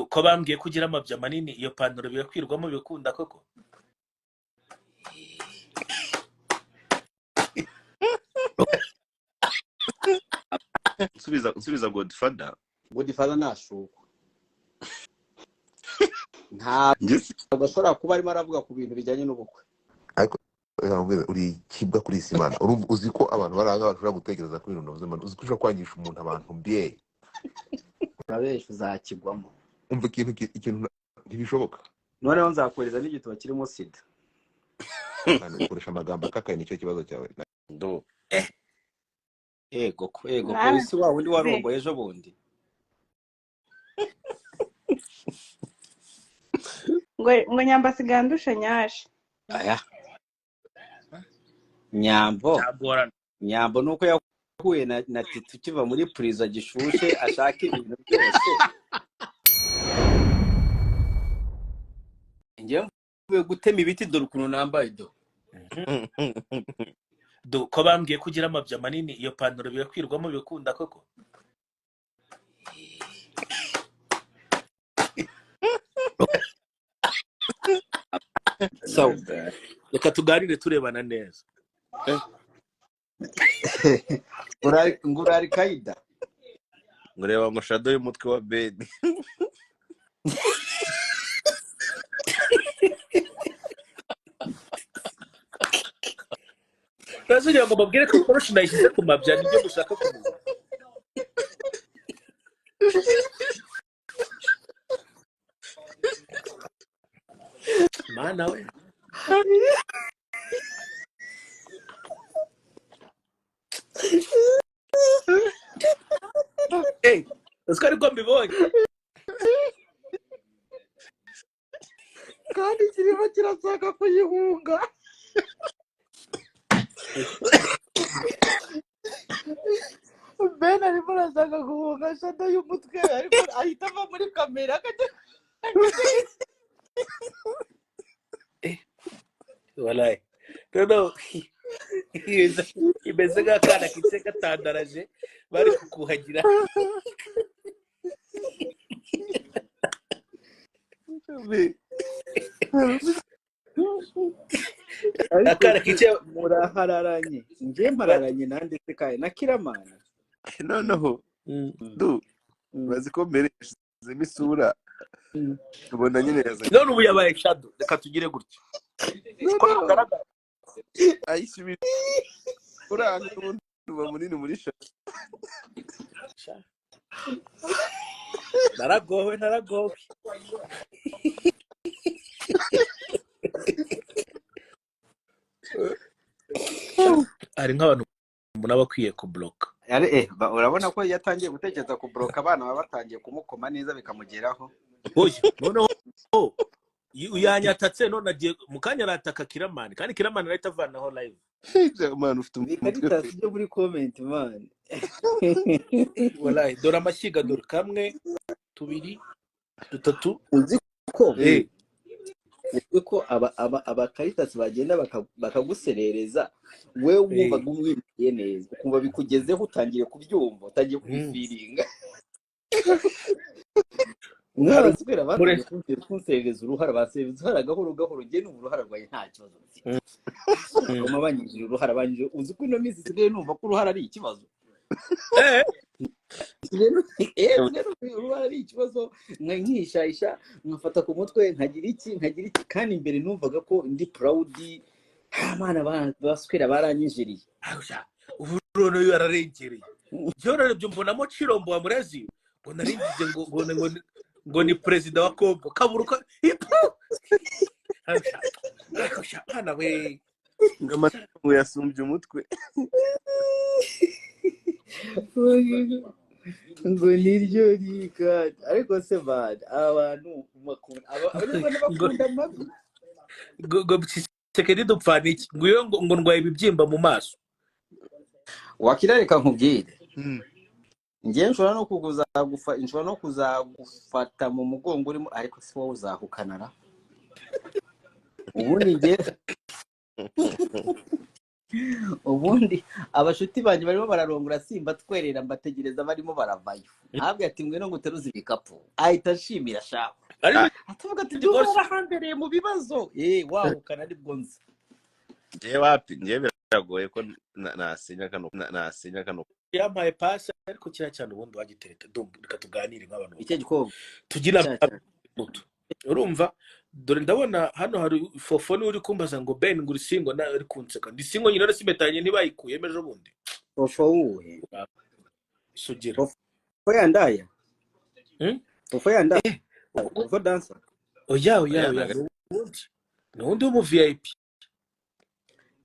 ko bambwiye ko ugira amabya manini iyo pantaro birakwirwamo bikunda koko. Nsubiza Godfather nashuka ntabwo ashobora kuba arimo aravuga ku bintu bijyanye n'ubukwe. ariko uri kibwa kuri Simana uzi ko abantu baranga bashobora gutekereza kuri ibintu buzima uzi ko ushobora kwangisha umuntu abantu mbye urabesha uzakigwamo umva ikintu ntibishoboka. noneho nzakohereza n'igitabo kirimo sida. Ukoresha amagambo akakaye nicyo kibazo cyawe. Ego polisi wa wundi waromboye ejo bundi ngo nyambasiga ndusha nyashe. aya nyambo nuko yahuye na Titi kiva muri prison gishushe ashaka ibintu byose. Ngiye mvuye gutema ibiti dore ukuntu nambaye ko bambwiye ko ugira amabya manini iyo pantaro birakwirwamo bikunda koko. So reka tuganire turebana neza. ngurari kaida ngureba ngo shadow y'umutwe wa Ben. Razuri ngo babwire ko koroshi nayishyize ku mabya nibyo gushaka kumenya. Mana we. Hey, uskari ko mbibonye. kandi kirimo kirasaka kuyihunga. Ben arimo arashaka guhunga shadow y'umutwe ariko ahita ava muri kamera akajya Walai. No. Imeze nk'akana kitse gatandaraje bari kukuhagira. Akana kitse murahararanye ngiye mpararanye nande se kaye na Kiramana. Noneho bazi ko mbere yashizemo isura tubona nyine yaza none ubu yabaye shadow. Reka tugire gutya ko bigaragara ayisubira uranga n'ubundi uba munini muri shadow. naragowe ari nk'abantu mbona bakwiye kubloka. urabona ko yatangiye gutekereza kubloka abana baba batangiye kumukoma neza bikamugeraho. Oye noneho uyanyatatse none agiye mukanya rataka Kiramani kandi Kiramani arahita avanaho live. Man ufite umutwe byo muri comment man. Wallahi dora amashyiga dore kamwe tubiri dutatu uzi ko abakaritas bagenda bakaguserereza we wumva gumwiye neza ukumva bikugezeho utangiye kubyumva utangiye kubifiringa. Ntarasubira baje kunserereza uruhara baserereza uruhara gahoro ngiye n'uruhara rwaye nta kibazo mfite. Ngoma banyije uruhara banyije uzi ko ino minsi sigaye numva ko uruhara ari ikibazo. Uruhara ari ikibazo nkishayisha nkafata ku mutwe nkagira iki kandi imbere numvaga ko ndi proud. Amana baswera baranyijiriye. Ubu none yararengereye. Jyorare byo mbonamo Chirombo wa Murazi ngo naringize ngo ni president wa Kongo kaburuka hana we ngo yasumbye umutwe ngo niryo rika ariko se bad abantu makunda abakunda mabi ngo Tshisekedi dupfana iki ngo ndwaye ibibyimba mu maso. Wakirareka nkubwire ngiye nshobora no kuzagufata mu mugongo urimo ariko si wowe uzahukanara. Ubu ngiye ubundi abashuti banjye barimo bararongora simba twerera mbategereza barimo baravayo ntabwo ati mwe no guteruza ibikapu ahita ashimira shaka ariko atavuga ati Ndi boss. duhora mu bibazo waho kanari bwonze njye wapi njye biragoye ko nasinya kano yampaye pasi ariko kiriya cyane ubundi wagitereta reka tuganire nk'abantu icyo gikobwa tugira Cya- muto urumva dore ndabona hano hari fofone uri kumbaza ngo Ben nguri singo na ari kunseka ndi singo nyine nasimetanye ntibayikuyemo ejo bundi fofo wuhe sugira fofo yandaya Hmm? fofo yandaya fofo dancer oya Oya, nundi mu VIP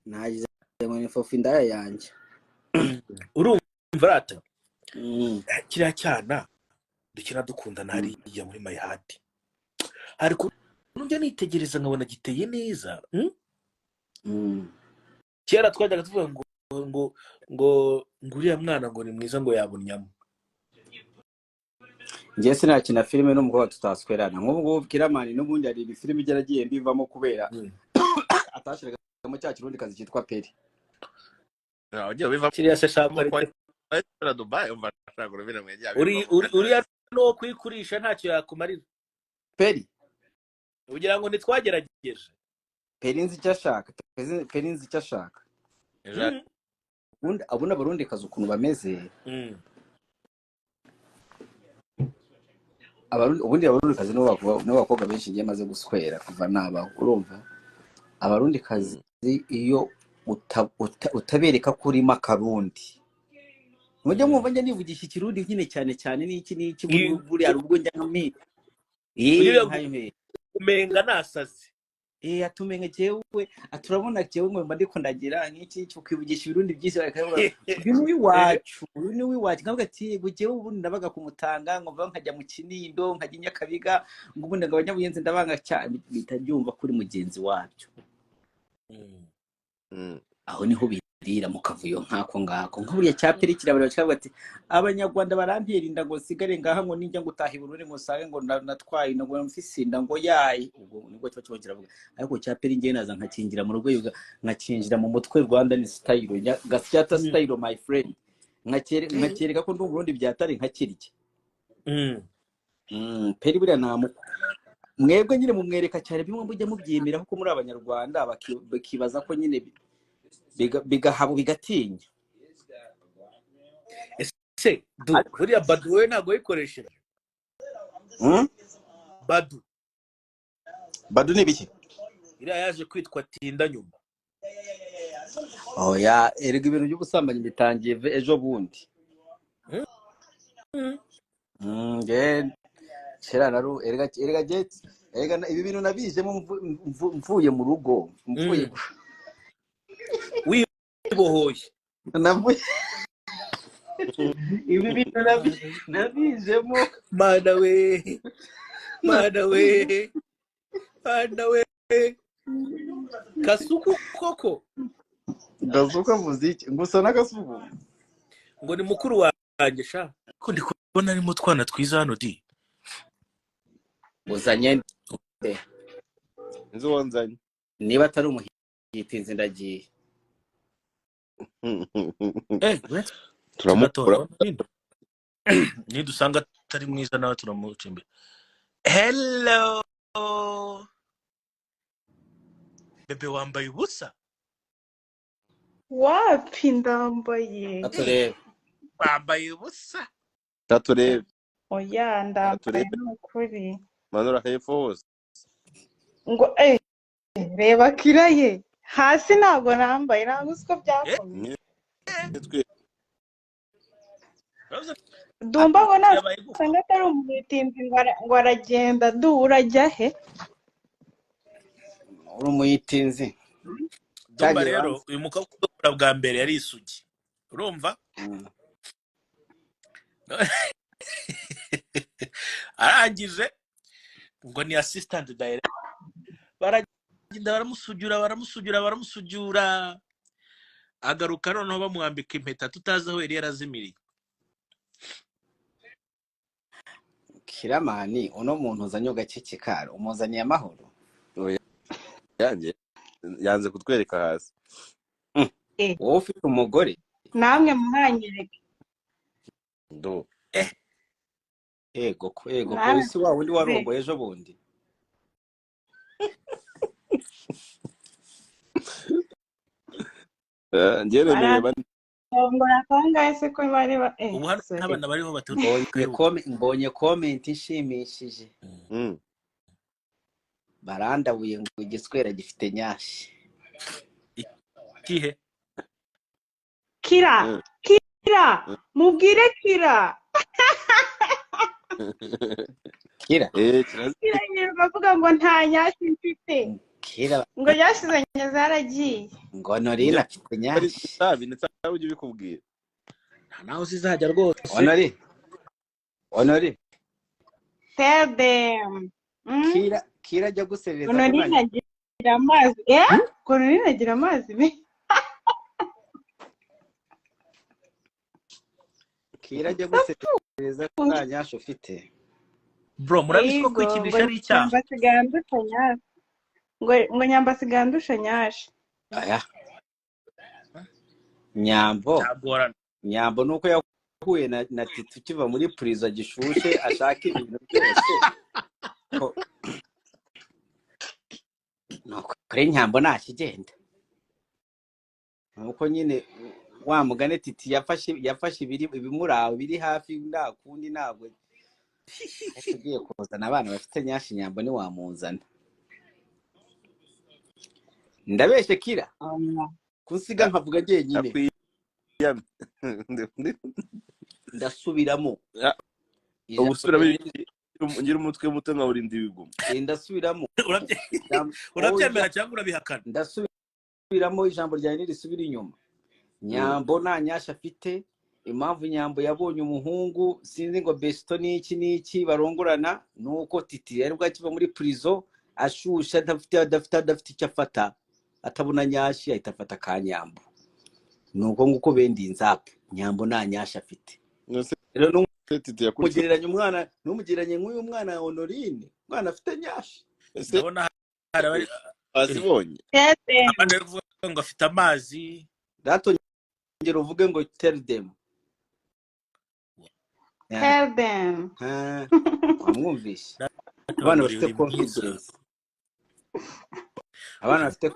nagize ngo ni fofo indaya yanjye urumva rata Mm. kiriya cyana dukina dukundana hariya muri my heart ariko njya nitegereza nkabona giteye neza kera twajyaga tuvuga ngo uriya mwana ngo ni mwiza ngo yabonnyamo njye sinakina filime n'umukobwa tutaswerana nk'ubu ngubu kiramani n'ubundi hari ibifilime igeragiye mbivamo kubera atashiragamo cya kirundi kazi cyitwa peri ugiye biva kiriya se shaka kwa Dubai umva ashaka urubira mwejya uriya no kwikurisha ntacyo yakumarira peri ugira ngo ntitwagerageje peri nzi icyo ashaka peri nzi icyo ashaka ubundi abona abarundi kazi ukuntu bameze ubundi abarundi kazi n'abakobwa benshi ngiye maze guswera kuva nabaho urumva abarundi kazi iyo utabereka ko urimo akarundi mujya mwumva njya nivugisha ikirundi nyine cyane n'iki buriya ubwo njya nkami umenga nasaze atumenga jewe aturabona jewe ngo mba ndiko ndagira nk'iki cyo kwivugisha ibirundi byinshi bakavuga uyu ni wiwacu nkavuga ati bujewe ubundi ndabaga kumutanga ngo mva nkajya mu Kinindo nkajya Nyakabiga ngo ubundi ngo abanyabuyenzi ndabanga cyane bitabyumva kuri mugenzi wacu aho niho birira mu kavuyo nkako nkaburiya cyaperi kirabara cyangwa ati abanyarwanda barampira inda ngo sigare ngaha ngo ninjya ngutaha ibururi ngo sabe ngo natwaye ngo mfise inda ngo yayi ubwo nibwo cyo kiravuga ariko cyaperi ngiye naza nkakingira mu rugo nkakinjira mu mutwe Rwanda ni style gasyata style my friend nkakereka ko ndumurundi byatari nkakirike peri buriya namuko mwebwe nyine mumwereka cyane bimwe mujya mubyemera ko muri abanyarwanda bakibaza ko nyine bigahabo bigatinya ese buriya badu we ntabwo yikoresheje badu ni biki iriya yaje kwitwa tinda nyuma oya erega ibintu by'ubusambanyi bitangiye ejo bundi erega ibi bintu nabijemo mvuye mu rugo mvuye wibohoye ibi bintu nabijemo mana we kasuku koko gasuka muziki ngusa n'agasuku ngo ni mukuru wanjye sha ko ndi kubona arimo twana twiza hano di uzanye inzu wonzanye niba atari umuhitinzi ndagiye turamukura nidusanga atari mwiza nawe turamuca imbere hello bebe wambaye ubusa wapi ndambaye aturebe wambaye ubusa taturebe oya ndambaye n'ukuri manura hepfo hose ngo reba kiraye hasi ntabwo nambaye ntabwo uzi ko byakomeye dumba ngo nasanga atari umuhitinzi ngo aragenda urajya he uri umuhitinzi dumba rero uyu mukobwa udakora bwa mbere yari isugi urumva arangije ngo ni assistant director baragenda baramusujura agaruka noneho bamwambika impeta tutazi aho yari yarazimiriye kiramani uno muntu uzanye ugacecekara umuzaniye amahoro yanze kutwereka hasi wowe ufite umugore namwe muhanyereke ndo ego namwe polisi wa wundi muze warongoye ejo bundi ngeremeye bararongora kangahe se ko bari ubu hano sorry n'abana bariho mbonye baturuka mbonye comment ishimishije barandabuye ngo igiswera gifite nyashi ikihe Kira mubwire Kira kira Kira yirirwa avuga ngo nta nyashi mfite kira ngo yashizanye zaragiye ngo Norina afite nyashi nitawe ujye ubikubwira naho zizajya rwose Honori tell them kira ajya guserereza Honorine agira amazi Honorine agira amazi kira ajya guserereza nta nyashi ufite bro murabizi ko kwikinisha ari icyaha ngo nyamba sigandusha nyashi aya nyambo nuko yahuye na Tito kiva muri prison gishushe ashaka ibintu byose nuko kare nyambo nakigenda nuko nyine wa mugane Titi yafashe ibimuraho biri hafi ndakundi ntabwo tugiye kuzana abana bafite nyashi nyambo ni wamuzana ndabeshe kira kunsiga nkavuga ngiye nyine ndasubiramo ubusubira ngira umutwe muto nka urindi biguma ndasubiramo urabyemera cyangwa urabihakana ndasubiramo ijambo ryawe nirisubira inyuma nyambo nta nyashi afite impamvu nyambo yabonye umuhungu sinzi ngo besto n'iki barongorana nuko Titi yaribwo akiva muri prison ashusha adafite icyo afata atabona nyashi ahita afata ka nyambo nuko nguko bendi inzapu nyambo nta nyashi afite rero mugereranya umwana numugereranye nk'uyu mwana Honorine umwana afite nyashi ndabona azibonye abandi bavuga ngo afite amazi datongera uvuge ngo tell them wamwumvishe abana bafite confidence abana bafite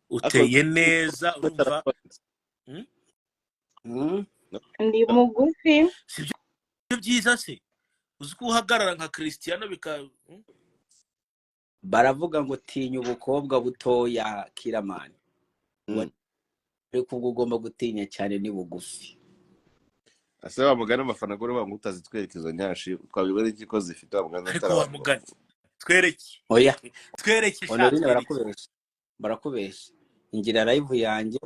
uteye neza urumva ndi mugufi sibyo byiza se uzi ko uhagarara nka Cristiano baravuga ngo tinya ubukobwa butoya Kiramani ariko ubwo ugomba gutinya cyane ni bugufi ase wamugana amafana gore wangu utazitwereka izo nyashi twabibona iki ko zifite wamugana ariko wamugana twereke oya twereke Honorine barakubesha ingira live yanjye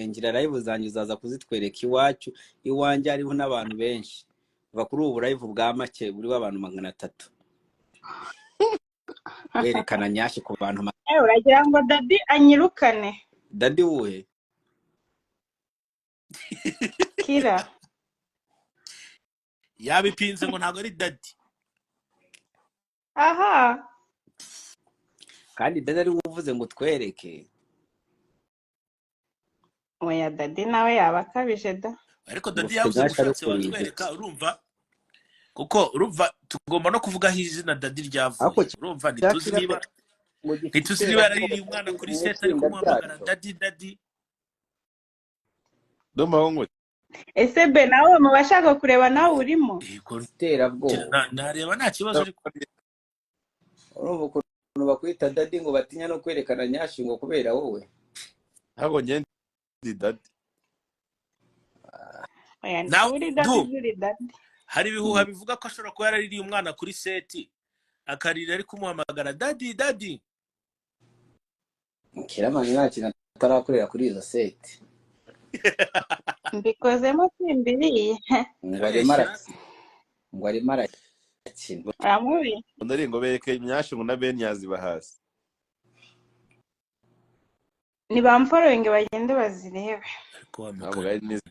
ingira live zanjye uzaza kuzitwereka iwacu iwanjye hariho n'abantu benshi va kuri ubu live bwa make buri w'abantu 300 werekana nyashi ku bantu uragira ngo Daddy anyirukane Daddy uwe Kira yabipinze ngo ntago ari Daddy aha kandi Daddy ari uvuze ngo twereke oya Daddy nawe yabakabije da ariko Daddy yavuze gushatse watwereka urumva kuko urumva tugomba no kuvuga izina Daddy ryavuye urumva ntituzi niba ari umwana kuri set ari kumuhamagara Daddy Domahongo ese be nawe mu bashaka kureba nawe urimo tera bwo nareba nta kibazo ariko urumva ukuntu bakwita Daddy ngo batinya no kwerekana nyashi ngo kubera wowe hago nyendi Daddy oya nawe Daddy hari ibihuha bivuga ko ashobora kuba yaraririye umwana kuri set akarira ari kumuhamagara Daddy Kiramani nta atarakorera kuri izo set mbikozemo simbiriye ngo ari marakina aramubi ndari ngo bereke imyashi ngo na Ben yaziba hasi ni bamfollowing bagende bazirebe ntabwo ari neza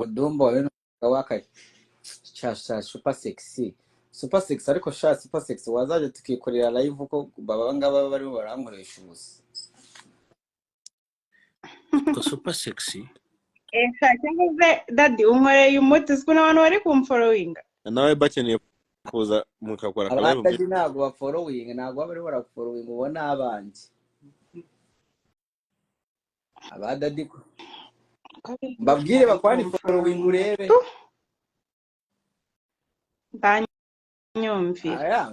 Dumbo wewe waka cha super sexy ariko super sexy wazaje tukikorera live uko baba ngaba barimo barankoresha ubusa ko super sexy cyangwa se dadi unkoreye umuti siko n'abantu bari kumfolowinga nawe bakeneye kuza mukakora akalive abandi ntabwo bafolowinga ntabwo bari barafolowinga ubona abandi abadadi mbabwire bakwani folowinga urebe banyumvira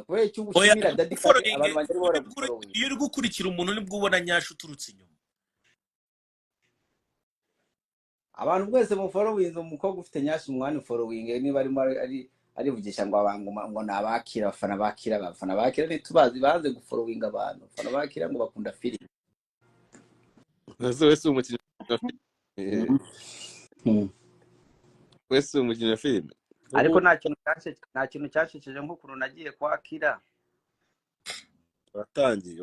kubera icyo ugushimira dadi kandi abantu bari barafolowinga iyo uri gukurikira umuntu nibwo ubona nyasho uturutse inyuma abantu bwese mu following umukobwa ufite nyashi umwanya following niba ari vugisha ngo ngo nabakira abafana bakira nitubazi baze gufollowing abantu abafana bakira ngo bakunda film wese umukinnyi wese umukinnyi film ariko nta kintu cyashishije nko kuntu nagiye kwakira uratangiye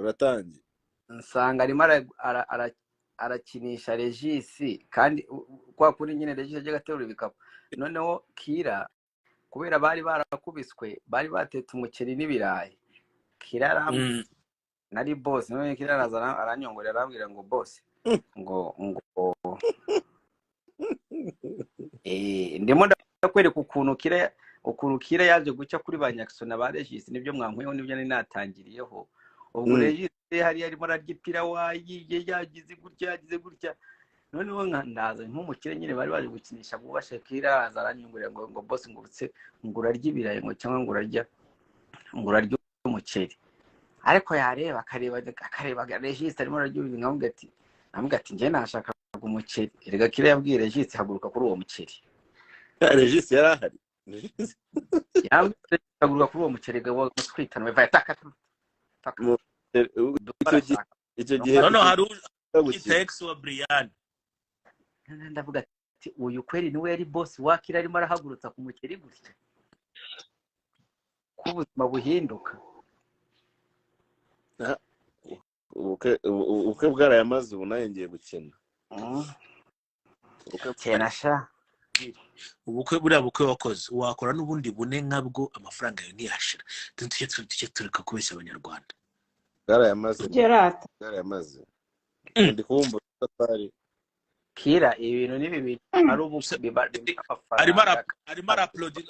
nsanga arimo arakinisha Regisi kandi kwa kuri nyine Regisi ajya gaterura ibikapu noneho Kira kubera bari barakubiswe bari batetse umuceri n'ibirayi Kira nari boss none Kira araza aranyongorera arambwira ngo boss ngo ndimo ndakwereka ukuntu Kira yaje gucya kuri ba Nyaksona ba Regisi nibyo mwankweho nibyo nari natangiriyeho ubwo Regisi hari arimo aragipira wayiye yagize gutya noneho nkandaza nk'umukire nyine bari baje gukinisha bubashe Kira azaranyungurira ngo boss ngurutse ngura ry'ibirayi ngo cyangwa ngura ryo umuceri ariko yareba akareba Regis arimo araryubira nkamubwira ati ngiye nashaka umuceri erega Kira yabwiye Regis haguruka kuri uwo muceri Regis yarahari haguruka kuri uwo muceri gawo twitana bava taka icyo gihe hari itex wa Brian ndavuga ati uyu kweri niwe yari boss wa Kira arimo arahagurutsa ku muceri gutya kubuzima buhinduka ubukwe bwarayamaze ubu nayo ngiye gukena sha ubukwe buriya bukwe wakoze wakora n'ubundi bune nkabwo amafaranga yawe ntiyashira tujye tureka kubeshya abanyarwanda bwarayamaze ndi kubumva safari Kira ibintu nibi ari ubukwe arimo uploading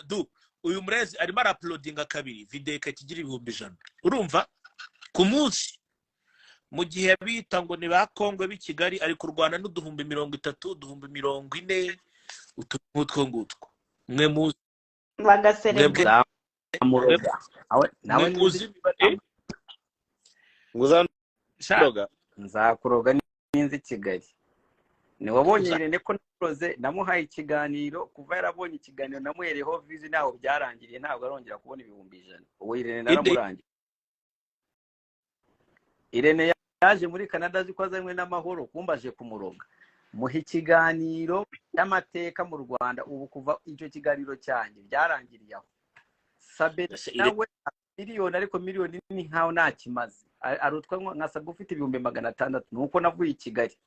uyu murezi arimo uploadinga kabiri video ikakigira 100,000 urumva ku munsi mu gihe bita ngo ni ba Kongo b'i Kigali ari kurwana n'uduhumbi 30 uduhumbi 40 utwo ngutwo mwe muzi bagaserebura amuroga nawe muzi nguzanoga nzakuroga n'inzi Kigali ni wabonye Irene ko naroze namuhaye ikiganiro kuva yarabonye ikiganiro namuhereho vizi naho byarangiriye ntabwo arongera kubona 100,000 uwo Irene naramurangiye Irene yaje muri Canada aziko azanywe n'amahoro kumbaje kumuroga muha ikiganiro cy'amateka mu Rwanda ubu kuva icyo kiganiro cyanjye byarangiriye aho Sabe nawe miliyoni ariko miliyoni ni nkaho nakimaze arutwa nkasabwa ufite 600,000 nuko navuye i Kigali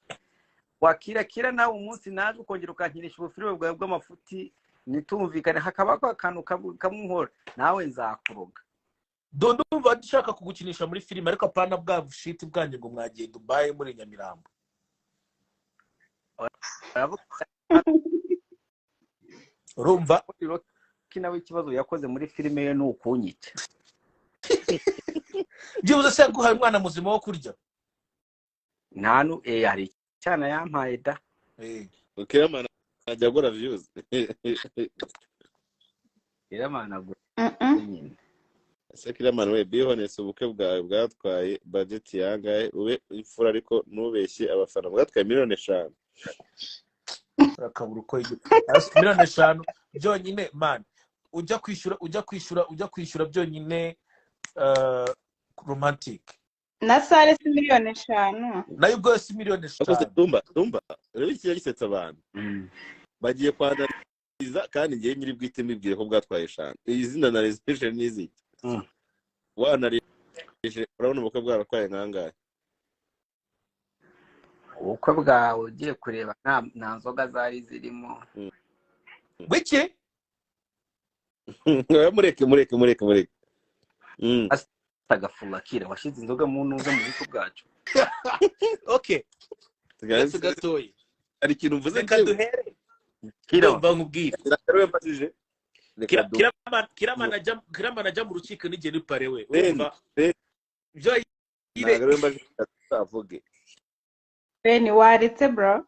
wakira nawe umunsi naje ukongera ukankinisha ubufire bwawe bw'amafuti nitumvikane hakaba ko akantu kamunkora nawe nzakuroga ndumva dushaka kugukinisha muri filime ariko apana bwa bushiti bwanjye ngo mwagiye Dubai muri Nyamirambo urumva nawe ikibazo yakoze muri filime ye n'ukunyica byibuze se guhaye umwana muzima wo kurya ntanu hari cyana yampaye da Kiramana ajya gura views Kiramana gura Kiramana we be honest ubukwe bwawe bwatwaye budget yangahe ube ifura ariko nubeshye abafana bwatwaye 5,000,000 akabura uko miliyoni 5 byonyine man ujya kwishyura byonyine romantic na sale si 5,000,000 nayo ubwo si 5,000,000 Dumba rero iki gisetsa abantu bagiye kwanariza kandi ngiye nyiri bwite mbibwire ko bwatwaye 5 izina na registration nizi wanarije urabona ubukwe bwaratwaye nkangahe ubukwe bwawe ugiye kureba nta nzoga zari zirimo bike mureke tagafula Kira washize inzoga mu ntuze mu biko bwacu okay uretse gatoya hari ikintu mvuze reka duhere Kiro ndumva nkubwira rero mbajije kiramana ajya mu rukiko n'igihe n'ipare we urumva byo rero mbajije avuge Beni waretse bro.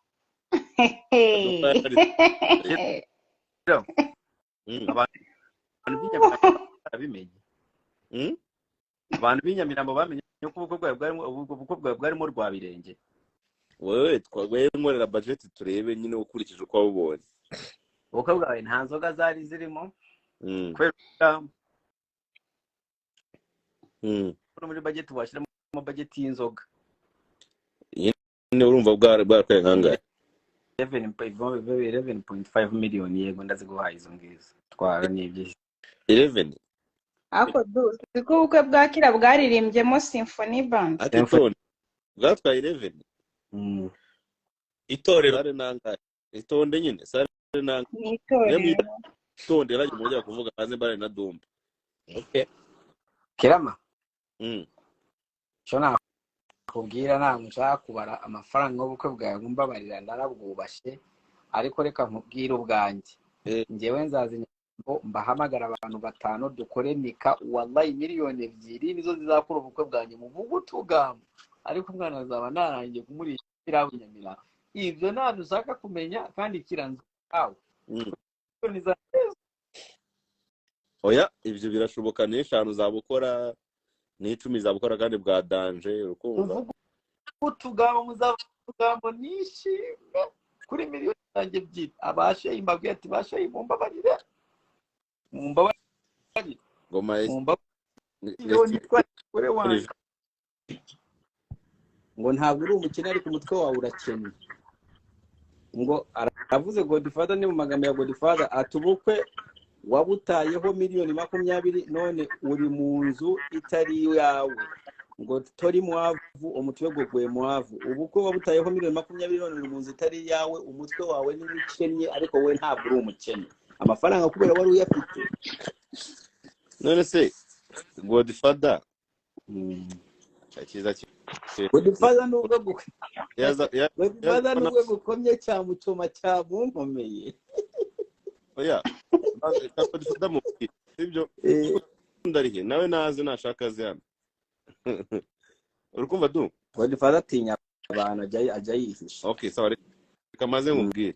abantu b'inyamirambo bamenye ko ubukwe bwawe bwarimo Rwabirenge. wewe nkorera budget turebe nyine ukurikije uko wabubonye. Ubukwe bwawe nta nzoga zari zirimo kubera muri budget washyiramo budget y'inzoga nyine urumva bwarakweye nkangahe 11.5 miliyoni yego ndaziguhaye izo ngizo twara n'ibyo 11 Ako siko ubukwe bwa Kira bwaririmbyemo Symphony Band. bwatwaye 11 itorero sare nangahe itonde nyine sare nangahe Ni itorero. itonde rajye mujya kuvuga hanze bare na Dumba. okay Kirama shona kubwira nta nshaka kubara amafaranga y'ubukwe bwawe ngumbabarira ndarabwubashe ariko reka nkubwire ubwanjye ngewe nzazinya mbahamagara abantu 5 dukore nika wallahi miliyoni 2 nizo zizakora ubukwe bwanjye mu bugutugamba ariko umwana azaba narangiye kumurishira Nyamira ivyo ntabwo ushaka kumenya kandi kiranze aho oya ivyo birashoboka ni 5 zabukora ni 10 zabukora kandi bwa danger urukumva utugabo muzavugambo nishimwe kuri miliyoni zanjye byita abashe imbabwe ati bashe imumba barire mumba barire ngoma miliyoni twakore wanje ngo ntabwo uri umukene ariko umutwe wawe urakennye ngo aravuze Godfather ni mu magambo ya Godfather atubukwe wabutayeho miliyoni 20 none uri mu nzu itari yawe ngo tori mwavu umutwe gogwe mwavu ubukwe wabutayeho miliyoni 20 none uri mu nzu itari yawe umutwe wawe ni ukennye ariko we ntabwo uri umukene amafaranga kubera wari uyafite none se Godfather akiza Godfather nubwo Godfather nubwo gukomye cya mucoma cya bunkomeye oya Godfather mu ibyo ndarihe nawe naze nashaka zana urukumva du Godfather atinya abantu ajya yihisha okay sawa reka maze nkubwire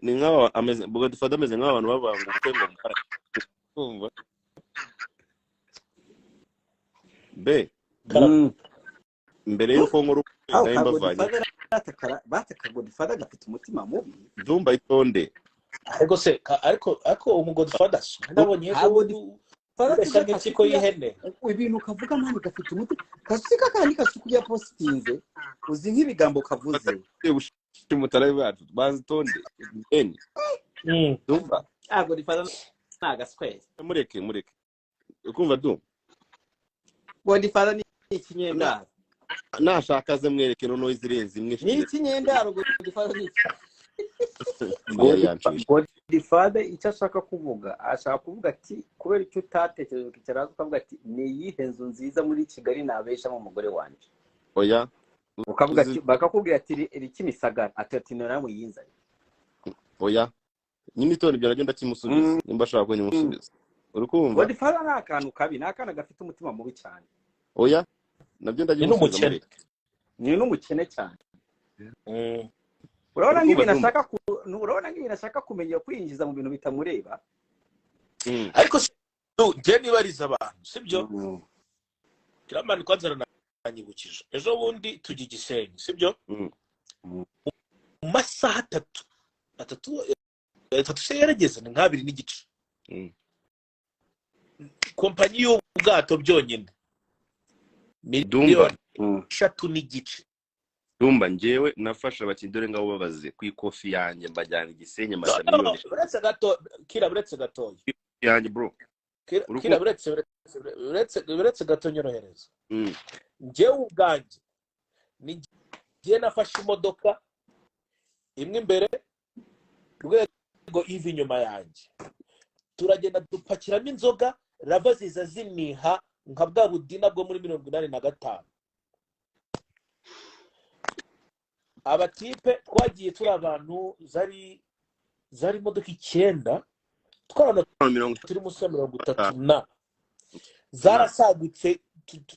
ni nk'aba ameze Godfather ameze nk'abantu babanga kwemera kumva be mbere yuko nkuru mbavanye bataka Godfather gafite umutima mubi Dumba itonde ariko Godfather ndabonye ko Godfather nk'ikiko y'ihene ibintu kavuga mani gafite umutima kasika kandi kasukuye postinze uzi nk'ibigambo kavuze mutarayi bacu bazitonde Dumba Godfather nagasweze mureke ukumva Dumba Godfather ni ikinyendaro nashaka ze mwereke no izirenze imwe ni ikinyendaro Godfather ni Godfather icyo ashaka kuvuga ati kubera icyo utatekereje ukicaraza ukavuga ati ni yihe nzu nziza muri Kigali nabeshamo umugore wanje oya ukavuga ati bakakubwira ati iri Kimisagara ati namwe yinzanye oya nyine itonde byo nagenda kimusubiza nimba ashaka ko nyimusubiza urukumva Godfather n'akantu kabi n'akana gafite umutima mubi cyane oya nabyo ndagimusubiza ni n'umukene cyane urabona nk'ibintu ashaka kumenya kwinjiza mu bintu bitamureba ariko je nibariza abantu sibyo kiramani kwanza nanyibukije ejo bundi tujya Gisenyi sibyo mu masaha 3 se yarageze ni 2 n'igice kompanyi y'ubwato byonyine miliyoni 3 n'igice Dumba njewe nafasha abakindore ngabo babaze ku ikofi yanjye mbajyana Gisenyi masha miliyoni uretse gato Kira buretse gato yanjye bro Kira buretse gato nyorohereza njewe ubwanjye ni ngiye nafashe imodoka imwe imbere rwego ivi inyuma yanjye turagenda dupakiramo inzoga rava ziza ziniha nka bwa budina bwo muri 85 abatipe twagiye turi abantu zari imodoka 9 twarana turi munsi ya 30 na zarasagutse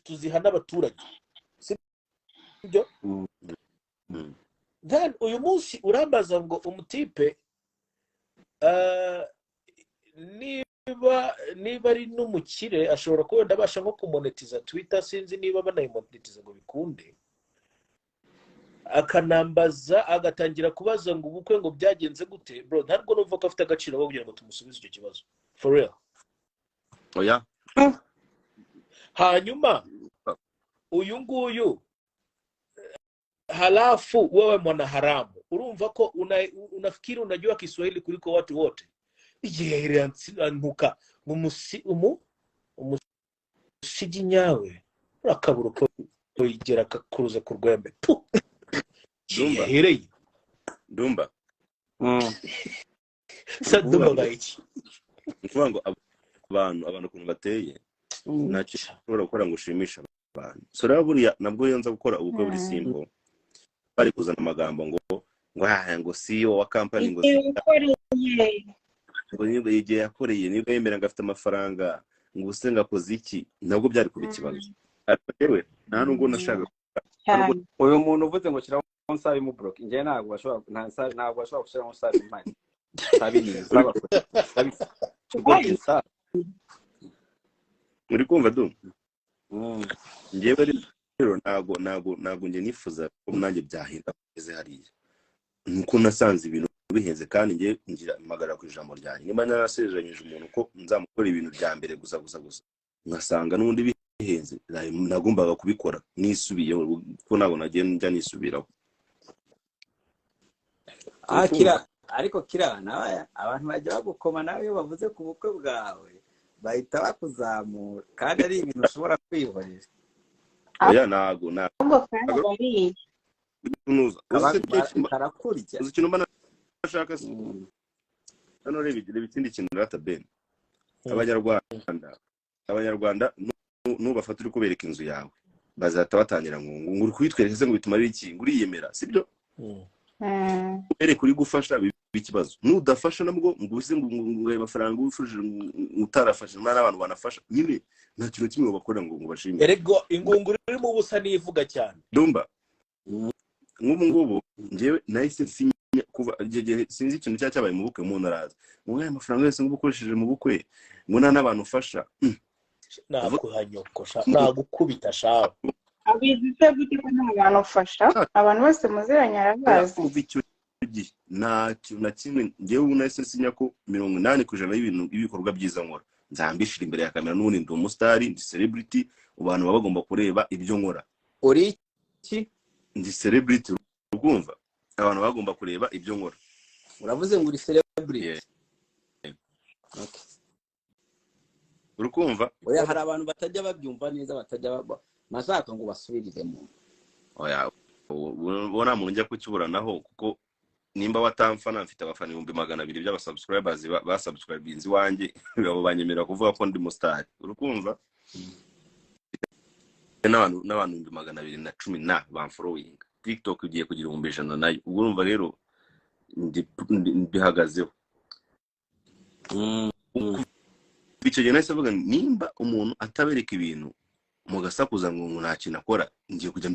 tuziha n'abaturage sibyo. Then uyu munsi urambaza ngo umutipe niba ari n'umukire ashobora kuba ndabasha nko kumonetiza Twitter, sinzi niba banayimonetiza ngo bikunde, akanambaza agatangira kubaza ngo ubukwe ngo byagenze gute. Bro, ntabwo numva ko afite agaciro bo kugira ngo tumusubize icyo kibazo for real. Oya, hanyuma uyu nguyu halafu wewe mwana haramu, urumva ko unafikiri unajua Kiswahili kuliko watu wote. Yeye antuka umusigi nyawe urakabura ko yigera kuruza ku rwembe. Dumba sadumba gaiki kuvuga ngo abantu kuntu bateye ntacyo ushobora gukora ngo ushimisha abantu. So rero buriya nabwo yonza gukora ubukwe buri simbo bari kuzana amagambo ngo CEO wa company ngo igihe yakoreye niba yemera ngo afite amafaranga ngo usenga akoze iki, nabwo byari kuba ikibazo. Yewe nta nubwo nashaka uyu muntu uvuze ngo kira onsabe mu block nje ntabwo bashobora gushira onsabe impani sabi ni saba muri kumva ngewe rero ntabwo nje nifuza ko nanjye byahinda kugeze hariya, nuko nasanze ibintu bihenze kandi nge ngira magara ku ijambo ryanjye. Niba narasezeranyije umuntu ko nzamukora ibintu bya mbere gusa nkasanga n'undi bihenze, nagombaga kubikora nisubiye ko ntabwo njya nisubiraho. Ariko kira nawe abantu bajya bagukoma nawe iyo bavuze ku bukwe bwawe bahita bakuzamura kandi ari ibintu ushobora kwihorera. Oya ntabwo karakurya uzi ikintu mbana nashaka hano reba ikindi kintu rata Ben. Abanyarwanda nubafata uri kubereka inzu yawe bazata batangira ngo uri kwitwereka se ngo bituma ari iki nguriyemera sibyo. Ere kuri gufasha bikibazo nudafasha nabwo nguze ngo amafaranga ufuje utarafasha n'abantu banafasha nyine nta kintu kimwe bakora ngo bashimire. Erego ingunguru iri mu busa nivuga cyane Dumba ngubu njewe nahise sinya kuva jeje sinzi ikintu cyabaye mu bukwe mu naraza ngo amafaranga yose ngubukoresheje mu bukwe ngo n'abantu ufasha nakuhanyokosha nagukubita shaho abizi se gute ko n'abantu ufasha abantu bose muziranye arabazi na kimwe ngewe nahise sinya ko 80% y'ibintu ibikorwa byiza nkora nzambishira imbere ya kamera n'ubundi ndi umustar ndi celebrity abantu baba bagomba kureba ibyo nkora. Uri iki ndi celebrity urumva abantu bagomba kureba ibyo nkora. Uravuze ngo uri celebrity? Okay. Urukumva? Oya hari abantu batajya babyumva neza batajya mashaka ngo basubiriremo. Oya ubona mu njya kukiburanaho kuko nimba watamfana mfite abafana 200,000 by'abasubscribers basubscribinzi wanjye babo banyemera kuvuga ko ndi mustar. Urukumva? N'abantu 210 na bamfollowing. TikTok ugiye kugira 100 nayo. Ubwo urumva rero bihagazeho. Bice je nahise avuga nimba umuntu atabereka ibintu mugasakuza ngo nta kintu akora ngiye kujya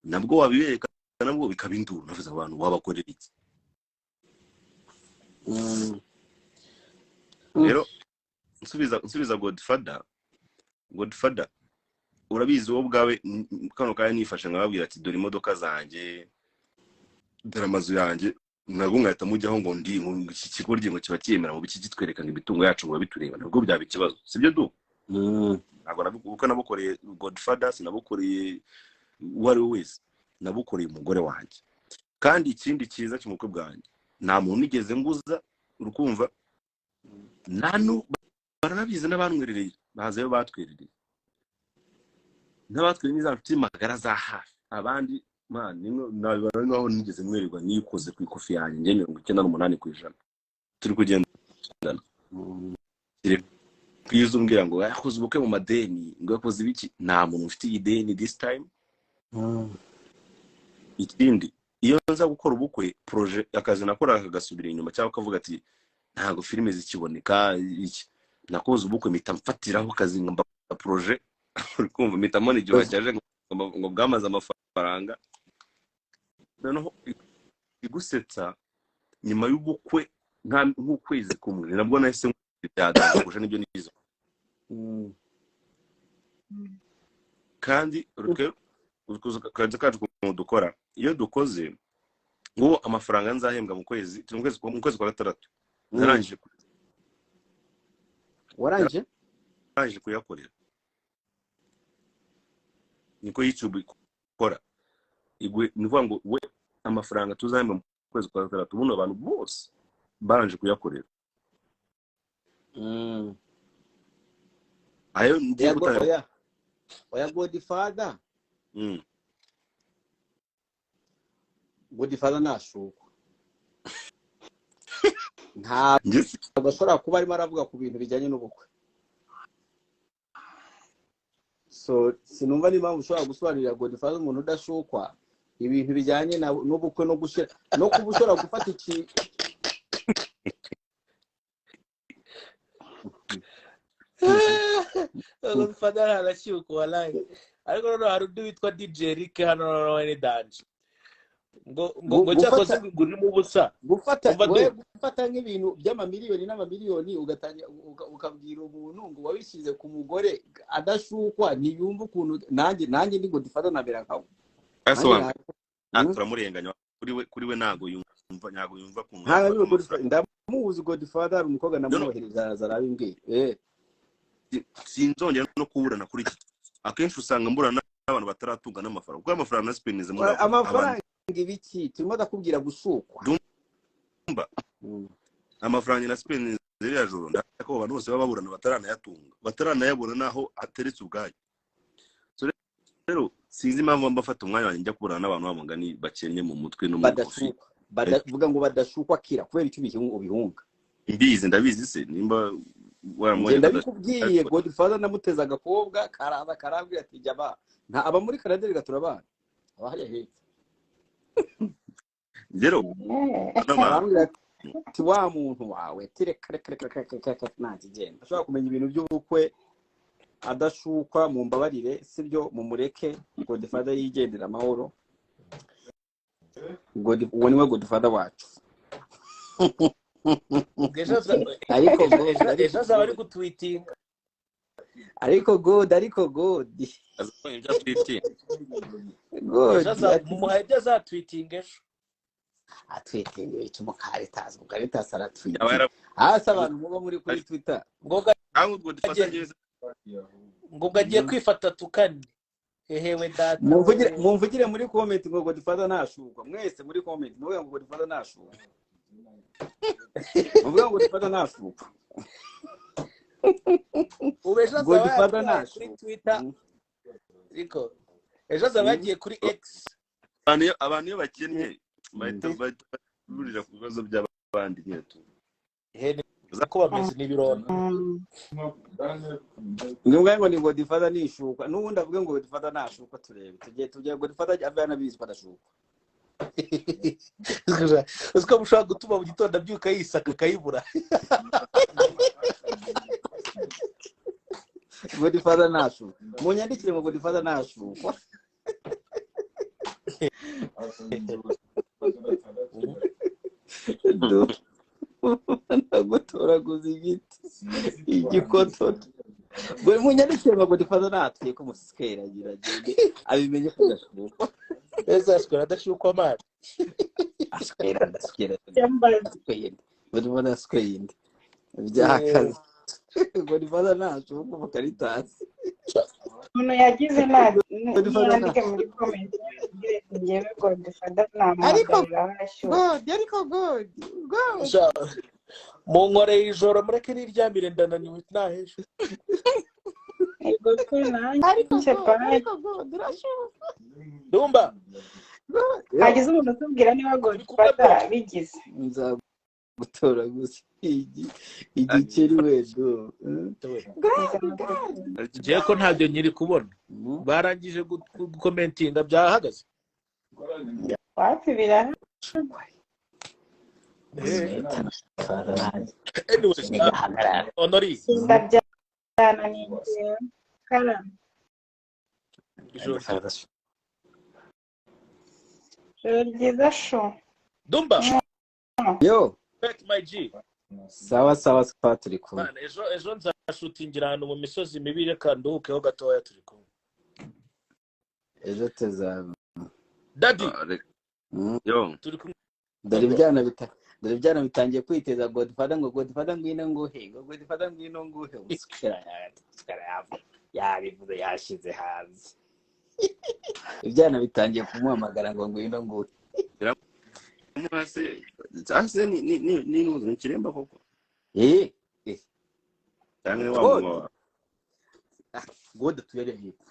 nabwo wabibereka nabwo bikabindura navuze abantu wabakorera iki. Rero nsubiza Godfather urabizi wowe bwawe kano kaya nifashe nkababwira ati dore imodoka zanjye dore amazu yanjye ntabwo ngahita mujyaho ngo ndi iki kigo ngo kiba cyemera mu biki kitwerekana imitungo yacu ngo bitureba nabwo byaba ikibazo sibyo ntabwo nabuko nabukoreye Godfather sinabukoreye wari wese nabukoreye umugore wanjye. Kandi ikindi cyiza cy'umukwe bwanjye nta muntu nigeze nguza urukumva nanu baranabize n'abanwerereye bazayo batwerereye n'abatwerereye n'izafite magara za hafi abandi man nabibara naho nigeze mwererwa nikoze ku ikofi yanjye 98% turi kugendana kwizo mbwira ngo yakoze ubukwe mu madeni ngo yakoze ibiki nta muntu ufite ideni this time. Ikindi iyo nza gukora ubukwe projet akazi nakora kagasubira inyuma cyangwa kavuga ati ntago filime zikiboneka iki nakoze ubukwe mpita mfatiraho akazi ngamba projet uri kumva mpita mbona igihe cyaje ngo bwamaze amafaranga noneho igusetsa nyuma y'ubukwe nk'ukwezi kumwe nabwo nahise byadaguje nibyo nizo kandi kaje kaje dukora iyo dukoze ngo amafaranga nzahembwa mu kwezi kwa gatandatu narangije warangije kuyakorera niko YouTube ikora igwe nivuga ngo we amafaranga tuzahembwa mu kwezi kwa gatandatu buno abantu bose baranje kuyakorera ayo ndiye gutanga oya Godfather Godfather nashuka ntabwo ashobora kuba arimo aravuga ku bintu bijyanye n'ubukwe so sinumva niba ushobora gusobanurira Godfather umuntu udashukwa ibintu bijyanye n'ubukwe no gushira no kuba ushobora gufata iki Godfather arashyuka wallahi ariko noneho hari undi witwa DJ Rick hano noneho ni danje ngo cyakoze nguri mu busa gufata nk'ibintu by'amamiliyoni n'amamiliyoni ugatanya ukabwira umuntu ngo wabishyize ku mugore adashukwa ntiyumva ukuntu nanjye ndi Godfather nabera nkawe turamurenganya kuri we ntago yumva ku ndamuzi Godfather umukobwa namwohereza zarabimbwiye sinzongera no kuburana kuri iki akenshi usanga mburana n'abantu bataratunga n'amafaranga kuko amafaranga na spenize muri amafaranga ibiki turimo ndakubwira gushukwa dumba amafaranga na spenize ya joro ndako abantu bose baba baburana bataranayabona naho ateretse ubwayo so rero sinzi impamvu mbafata umwanya wanjye njya kuburana n'abantu bamugani bakennye mu mutwe no mu kofi badavuga ngo badashukwa kira kubera icyo ubihunga ndabizi se nimba ndabikubwiye Godfather namuteza agakobwa karaza karabwira ati jaba nta aba muri Canada gaturabana abahari hetse rero ati wa muntu wawe tireka nagenda ashobora kumenya ibintu by'ubukwe adashukwa mu mbabarire sibyo mumureke Godfather yigendera amahoro uwo niwe Godfather wacu ejo azaba ari gutwitinga ariko god mumuhaye ibyo azatwitinga ejo atwitinga icyo Mukaritasi aratwitinga hasi abantu muba muri kuri Twitter ngo agiye kwifata tukane hehewe data mumvugire muri comment ngo Godfather ntashukwa mwese muri comment muvuga ngo Godfather ntashukwa muvuga ngo Godfather ntashukwa Godfather ntashukwa kuri Twitter ariko ejo azaba yagiye kuri X abantu iyo bakennye bahita burira ku bibazo by'abandi nyeto ko bameze n'ibirona ngo ni Godfather nishukwa n'ubundi avuga ngo Godfather ntashukwa turebe tugiye Godfather avana bizwa adashukwa uziko mushaka gutuma mu gitondo abyuka yisaka kayibura Godfather ntashukwa munyandikire ngo Godfather ntashukwa nagutoraguza igikototo buri munyandikire ngo Godfather natwiye ko musikera agira abimenye ko gashuka ezashwe adashukwa mari askera Godfather skwende byakaze Godfather nashuka Mukaritasi umuntu yagize nabi nandike muri comment ngewe Godfather namuhagarira ariko god munkoreye ijoro mureke niryamire ndananiwe nahejo dumba hagize umuntu utubwira niba Godfather bigize nzagutora gusa igikeri wedo ngiye ko ntabyo nyiri kubona barangije gukomentinga byahagaze wapi birahari anyway honori sindabyana ninjye karame ijoro ijoro ryiza sho Dumba yo back my G sawa turi kumwe man ejo nzashutingira ahantu mu misozi mibi reka nduhukeho gatoya turi kumwe ejo teza daddy yo turi kumwe dore ibyana bitangiye kwiteza Godfather ngo Godfather ngwino nguhe ngo Godfather ngwino nguhe usikira yabivuze yashize hanze ibyana bitangiye kumuhamagara ngo ngwino nguhe ase ni nuzu kiremba koko cyangwa wa God tuyere hita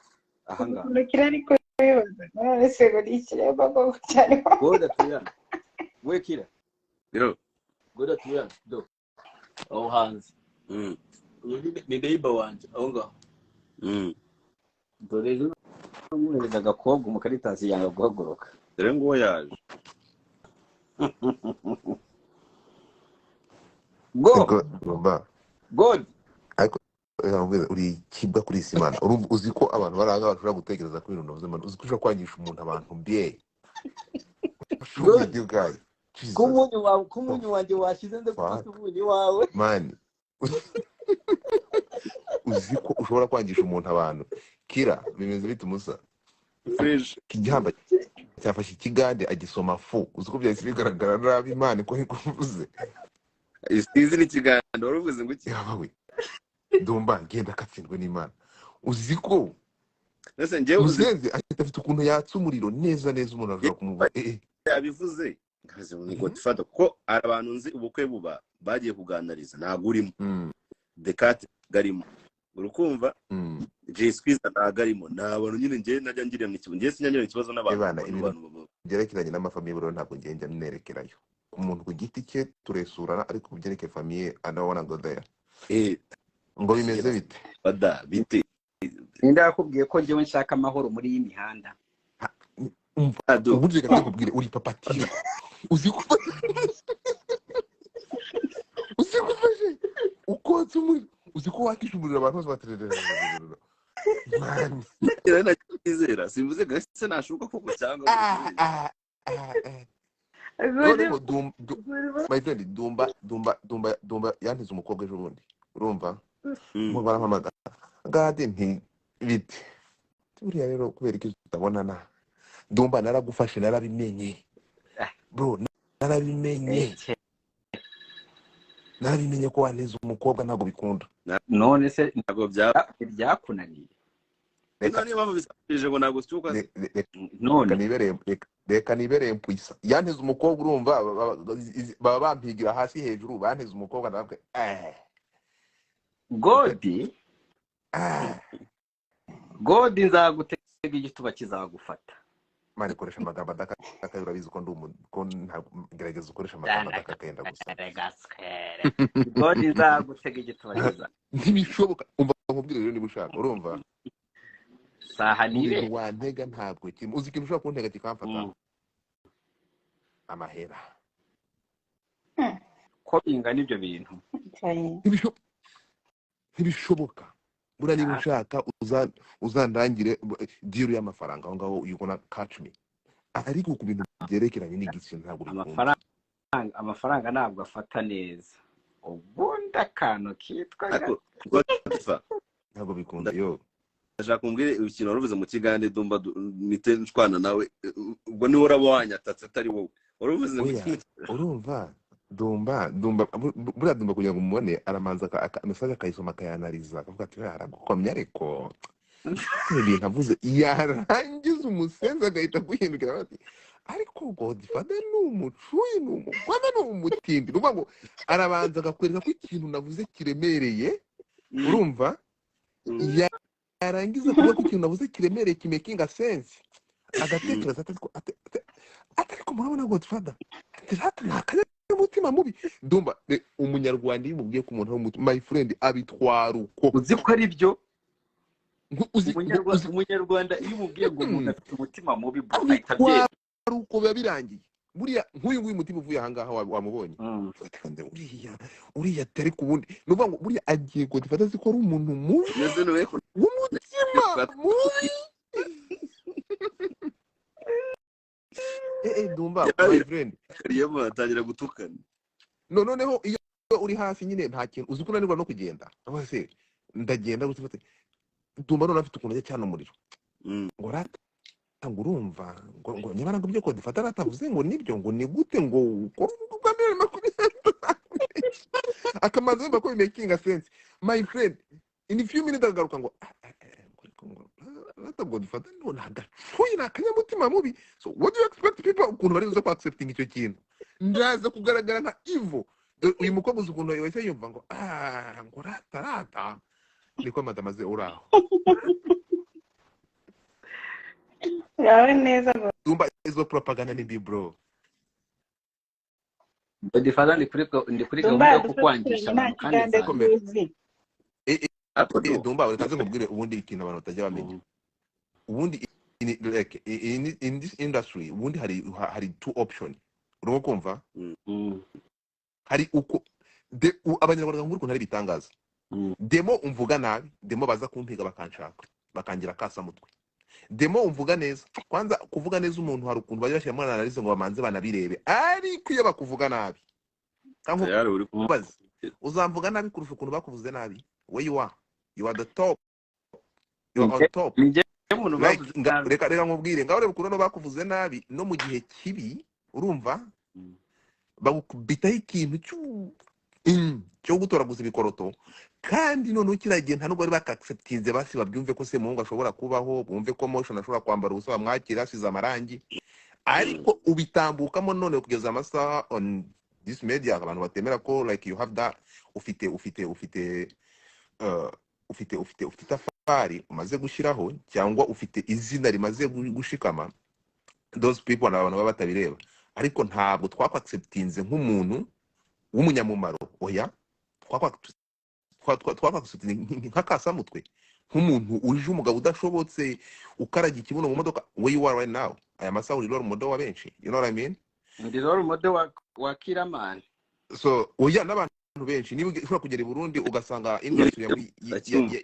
ahanga ndakira ariko yoza none se ngo ikireba ko cyane God tuyana we kira biro God tuyana do oh hanze ni neighbor wanje aho ngaho dore rero umwereza agakobwa umukaritasi yanga guhaguruka dore ngo yaje God ariko uri kibwa kuri Simana uzi ko abantu baranga bashobora gutekereza ko ibintu navuze uzi ko ushobora kwangisha umuntu abantu mbiye kumunyu wanjye washize nde gufata umunyu wawe man uzi ko ushobora kwangisha umuntu abantu kira bimeze bite umusa fresh kijamba cyafashe ikigande agisoma fu uzi ko byahise bigaragara nabi Imana ko nikuvuze isizi n'ikigando uruvuze ngo iki yabawe Dumba ngenda katsindwe n'Imana uzi ko nese ngewe uzenze afite ukuntu yatsa umuriro neza umuntu ashobora kumuva abivuze ngaze ni Godfather ko abantu nzi ubukwe buba bagiye kuganiriza ntago urimo Decat garimo urukumva J-Squeeze ntagarimo n'abantu nyine ngiye najya ngirira mu kibuye sinyanyira ikibazo n'abantu byerekeranye n'amafamiye bro ntabwo ngenda nerekerayo umuntu ku giti cye turesurana ariko byerekeye famille anabona go there ngo bimeze bite bada bite ninde yakubwiye ko ngewe nshaka amahoro muri iyi mihanda uburyo gatubwire uri papatira uzi ko ukotse umuriro uzi ko wakisha umuriro abantu bose baterera man irana kizera simvuze gase nashuka koko cyangwa my friend Dumba yantize umukobwa ejo bundi urumva mu barampamagara ngade nti bite turiya rero kubera iki tutabonana Dumba naragufashe narabimenye bro narabimenye ko wantize umukobwa ntago bikunda none se ntago byakunaniye none baba bisabije ngo nago cyuka none reka nibereye mpwisa yantize umukobwa urumva baba bampigira hasi hejuru bantize umukobwa nabwe God nzagutega igituba kizagufata mari koresha amagambo adakaka urabizi ko ngerageza ukoresha amagambo adakakenda gusa God nzagutega igituba kiza ntibishoboka umva nkubwire rero niba ushaka urumva saha nibe wantega ntabwo kintu uzi ikintu ushobora kuntega kikamfata amahera ko bingana ibyo bintu ntibishoboka bura niba ushaka uzandangire deal y'amafaranga aho ngaho you gonna catch me ariko ku bintu byerekeranye n'igitsina ntabwo bikunda amafaranga ntabwo afata neza ubundi akantu kitwa ntabwo bikunda yo ashaka kumbwire ikintu waruvuze mu kigande Dumba mite nshwana nawe ubwo niwe urabwanyatatse atari wowe waruvuze urumva Dumba buriya Dumba kugira ngo umubone aramanza message akayisoma akayanaliza akavuga ati aragukomye ariko ibintu avuze yarangiza umusenzi agahita guhindukira ati ariko Godfather ni umucuyi ni umugwame ni umutindi nuvuga ngo arabanza akakwereka ko ikintu navuze kiremereye urumva yarangiza kuvuga ko ikintu navuze kiremereye kimakinga sense agatekereza ariko murabona Godfather ati umutima mubi Dumba umunyarwanda yimubwiye ku muntu w'umutima my friend abitwara uko uzi ko ari byo umunyarwanda iyo umubwiye ngo umuntu afite umutima mubi ahita abyemera uko biba birangiye buriya nk'uyu nguyu mutima uvuye ahangaha wamubonye uriya atari ku wundi ni ukuvuga ngo buriya agiye Godfather azi ko ari umuntu mubi Mbese niwe w'umutima mubi Dumba my friend kariyemo atangira gutukana noneho iyo uri hafi nyine nta kintu uzi ko unanirwa no kugenda se ndagenda gutse Dumba none afite ukuntu ajya cyane umuriro ngo rata ngo urumva ngo nyamara ngo ibyo Godfather atavuze ngo nibyo ngo ni gute ngo ukora ubwa mbere akamanza yumva ko making a sense my friend in a few minutes agaruka ngo Godfather no nagafuye nakanyamutima mubi. So what do you expect people ukuntu bari uza accepting icyo kintu ndaza kugaragara nka evil uyu mukobwa uzi ukuntu wese yumva ngo ngo rata niko madama ze uraho yawe neza Dumba izo propaganda ni bi bro Godfather ndi kuri gahunda yo kukwangisha kandi Dumba urekaze nkubwire ubundi ikintu abantu batajya bamenya ubundi in this industry ubundi hari two option urimo kumva hari uko abanyarwanda nk'uko ntari bitangaza demo umvuga nabi demo baza kumpiga bakanshaka bakangira kasa mutwe demo umvuga neza kwanza kuvuga neza umuntu hari ukuntu bajya bashyira analize ngo bamanze banabirebe ariko iyo bakuvuga nabi yari uri kubaza uzamvuga nabi kurusha ukuntu bakuvuze nabi where you are the top you are on top reka nkubwire ngaho reba ukuntu bakuvuze nabi no mu gihe kibi urumva bagukubitaho ikintu cyo gutoraguza ibikoroto kandi noneho kiragiye nta nubwo bari bakacceptinze basi babyumve ko se muhungu ashobora kubaho bumve ko motion ashobora kwambara ubusa bamwakira asize amarangi ariko ubitambukamo none kugeza amasaha on this media abantu batemera ko like you have that ufite tafari umaze gushiraho cyangwa ufite izina rimaze gushikama those people n'abantu baba batabireba ariko ntabwo twakacceptinze nk'umuntu w'umunyamumaro oya twakacceptinze nk'akasamutwe nk'umuntu uje umugabo udashobotse ukaraga ikibuno mu modoka where you are right now aya masaha uri role model wa benshi you know what I mean ndi role model wa Kiraman so oya n'abantu benshi niba ushobora kugera i Burundi ugasanga industry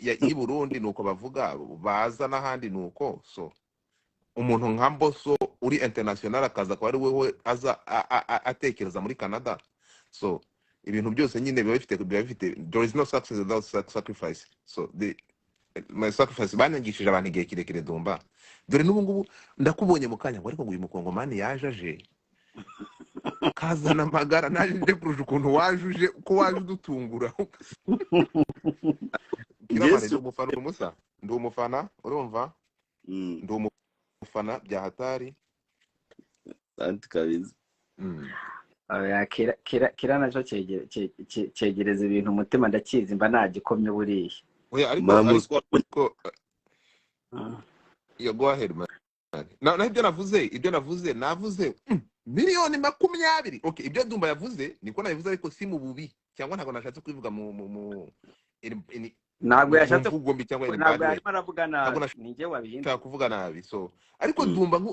y'i Burundi nuko bavuga baza n'ahandi nuko so umuntu nka Mbosso uri international akaza kwa ari wewe aza atekereza muri Canada so ibintu byose nyine biba bifite there is no success without sacrifice so my sacrifice banangishije abantu igihe kirekire Dumba dore n'ubu ngubu ndakubonye mu kanya ngo ariko ngo uyu mukongomani yaje kazana amagara naje nde kurusha ukuntu wajuje uko waje udutungura ndi umufana urumva ndi umufana bya hatari anti kabizi kira naco cegereza ibintu umutima ndakizi mba nagikomye buriya oya ariko yo go ahead man na ibyo navuze miliyoni 20 okay ibyo Dumba yavuze niko nabivuze ariko si mu bubi cyangwa ntabwo nashatse kubivuga mu ntabwo yashatse kugomba cyangwa ntabwo yarimo aravuga nabi ninjye wabihinda kuvuga nabi so ariko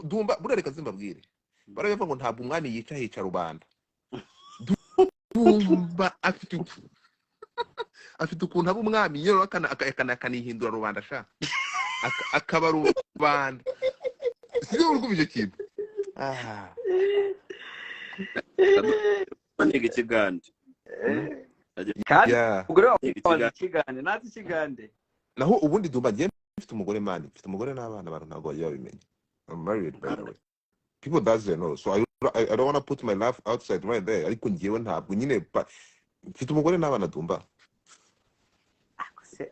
Dumba burareka zimbabwire baravuga ngo ntabwo umwami yica rubanda Dumba afite ukuntu aba umwami yero akanihindura rubanda sha akaba rubanda siyo urumvije kintu manege kigande kandi ugure kigande nazi kigande naho ubundi Dumba ngiye mfite umugore mani mfite umugore n'abana abantu ntabwo bajya babimenya I'm married by the way people doesn't know so I don't want to put my life outside right there ariko ngiyewe ntabwo nyine mfite umugore n'abana Dumba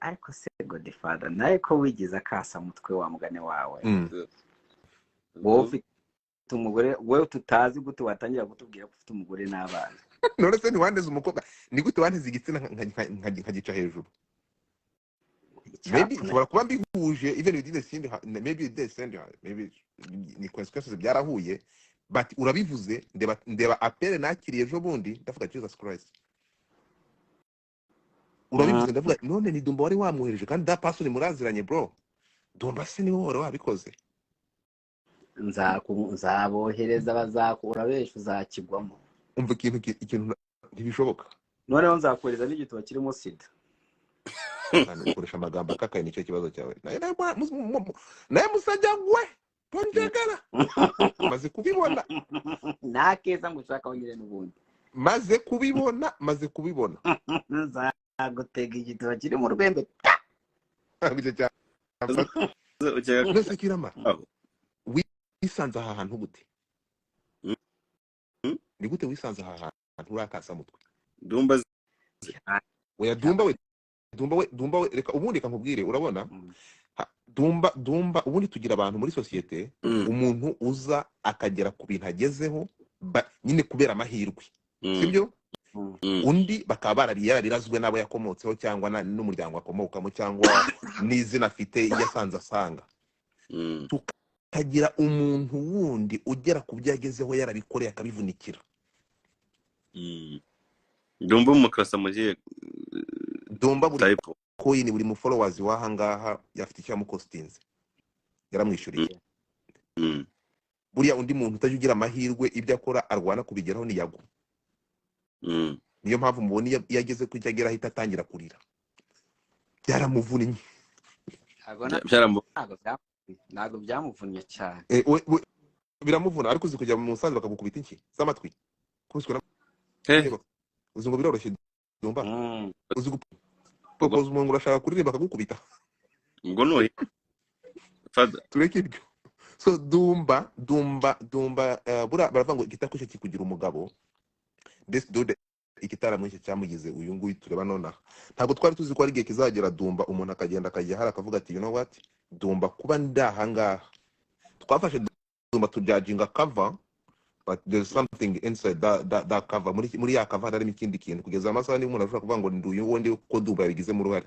ariko se Godfather naye ko wigize akasa mutwe wa mugane wawe wowe ufite umugore wewe tutazi gute watangira kutubwira ko ufite umugore n'abana none se ntiwandeze umukobwa ni gute wandeze igitsina nkagica hejuru maybe ushobora kuba mbihuje even with the send maybe they send maybe ni consequences byarahuye but urabivuze ndeba apere nakiriye ejo bundi ndavuga Jesus Christ urabivuze ndavuga none ni Dumba wari wamwohereje kandi da person muraziranye bro Dumba se ni wowe wabikoze nzabohereza bazakura benshi uzakigwamo. umva ikintu ntibishoboka. Noneho nzakohereza n'igituba kirimo sida. Ukoresha amagambo akakaye, nicyo kibazo cyawe. Naye musajjagwe tonjagala maze kubibona nakeza ngo ushaka wongere n'ubundi maze kubibona nzagutega igituba kiri mu rwembe. Nese kirama wisanze aha hantu gute? Ni gute wisanze aha hantu urakasa mutwe? Dumba Oya Dumba we reka ubundi kankubwire, urabona Dumba ubundi tugira abantu muri societe, umuntu uza akagera ku bintu agezeho nyine kubera amahirwe, sibyo? Undi bakaba bararirazwe nabo yakomotseho cyangwa n'umuryango akomokamo cyangwa n'izina afite yasanze asanga. Tukagira umuntu wundi ugera ku byo yagezeho yarabikoreye akabivunikira. Dumba umukasa mugiye Dumba buri coin buri mu followers wahangaha yafite icyo amukostinze yaramwishyuriye. Buriya undi muntu utajugira amahirwe ibyo akora arwana kubigeraho ni Yago. Niyo mpamvu mubona yageze ku cyagera ahita atangira kurira. Byaramuvunnye. Ntago byamuvunnye cyane. Biramuvuna ariko uzi kujya mu Musanze bakagukubita inki z'amatwi. Kubiswe uzi ngo biroroshye Dumba. Uzi gupoza umuntu urashaka kuririmba bakagukubita. Ngo noye. Fada. Tureke ibyo. So Dumba baravuga ngo igitakushe kikugira umugabo. This dude ikitara mwinshi cyamugize uyu nguyu tureba nona. Ntabwo twari tuzi ko ari gihe kizagera Dumba umuntu akagenda akajya hari akavuga ati you know what, Dumba kuba ndahanga twafashe Dumba tujudginga cover, but there's something inside that cover. Muri ya cover harimo ikindi kintu kugeza amasaha ni umuntu ashobora kuvuga ngo nduyu wundi ko Dumba yabigize mu ruhare.